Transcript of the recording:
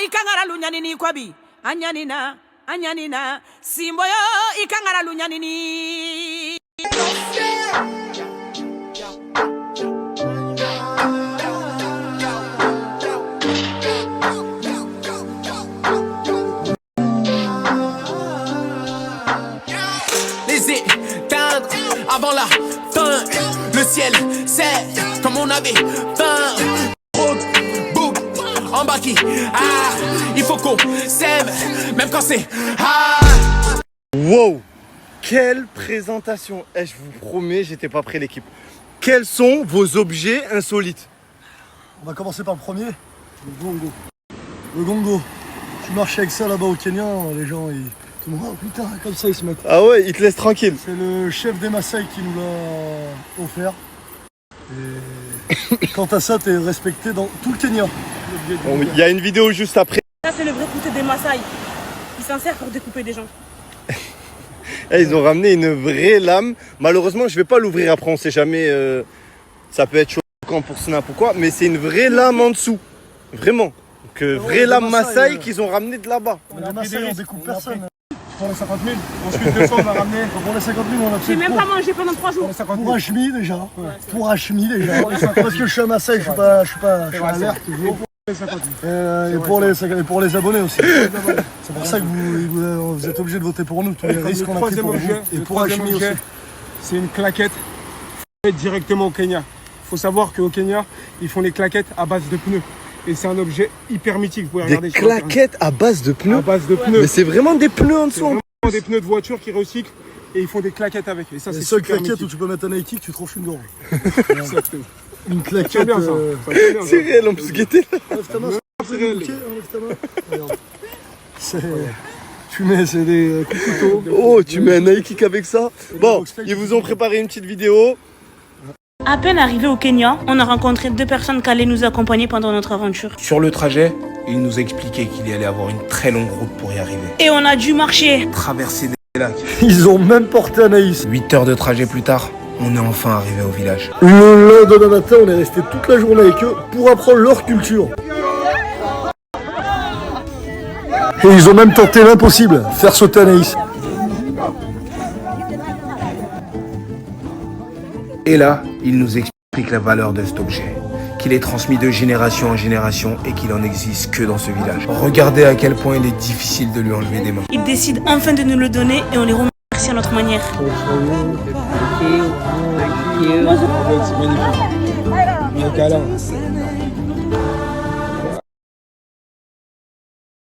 ikangara lunyanini kwabi anyanina anyanina simboyo ikangara lunyanini. Les éteindre avant la fin. Le ciel c'est comme on avait faim. En bas qui, il faut qu'on s'aime, même quand c'est Wow, quelle présentation. Je vous promets, j'étais pas prêt l'équipe. Quels sont vos objets insolites? On va commencer par le premier, le gongo. Le gongo. Tu marches avec ça là-bas au Kenya, les gens ils te disent oh putain, comme ça ils se mettent. Ah ouais, ils te laissent tranquille. C'est le chef des Maasai qui nous l'a offert. Et quant à ça, t'es respecté dans tout le Kenya. Il y a une vidéo juste après. Ça c'est le vrai couteau des Maasai. Il s'en sert pour découper des gens. Ils ont ramené une vraie lame. Malheureusement, je vais pas l'ouvrir après, on sait jamais. Ça peut être choquant pour n'importe quoi, mais c'est une vraie lame en dessous. Vraiment. Donc, vraie lame Maasai qu'ils ont ramené de là-bas. Les Maasai, on découpe personne. Pour les 50 000, ensuite 200 on va ramener. Pour les 50 000, on a J'ai même pas mangé pendant 3 jours. pour Hachmi déjà. Pour Hachmi déjà. Parce que je suis à Maasai, je suis alerte toujours. Et pour les abonnés aussi. C'est pour ça que vous êtes obligés de voter pour nous, tous les risques qu'on a pris pour vous. Et pour Hachmi aussi. C'est une claquette faite directement au Kenya. Il faut savoir qu'au Kenya, ils font les claquettes à base de pneus. Et c'est un objet hyper mythique. Vous pouvez regarder Des claquettes à base de pneus. à base de pneus. Mais c'est vraiment des pneus en C'est dessous. vraiment des pneus de voiture qui recyclent et ils font des claquettes avec. Et ça, C'est c'est les seules super claquettes où mythique. tu peux mettre un Nike, tu tranches une gorge. Exactement. Une Ça tient claquette. bien ça. Ça tient bien, ça. C'est réel, on peut se guetter là. Enlève ta main. C'est réel. Ok, enlève ta main. Regarde. Tu mets, c'est des coups de couteau. Oh, tu mets un Nike avec ça. Bon, ils vous ont préparé une petite vidéo. À peine arrivé au Kenya, on a rencontré 2 personnes qui allaient nous accompagner pendant notre aventure. Sur le trajet, il nous a expliqué qu'il y allait avoir une très longue route pour y arriver. Et on a dû marcher. Traverser des lacs. Ils ont même porté Anaïs. 8 heures de trajet plus tard, on est enfin arrivé au village. Le lendemain matin, on est resté toute la journée avec eux pour apprendre leur culture. Et ils ont même tenté l'impossible, faire sauter Anaïs. Et là, il nous explique la valeur de cet objet, qu'il est transmis de génération en génération et qu'il en existe que dans ce village. Regardez à quel point il est difficile de lui enlever des mains. Ils décident enfin de nous le donner et on les remercie à notre manière. C'est magnifique. Un câlin.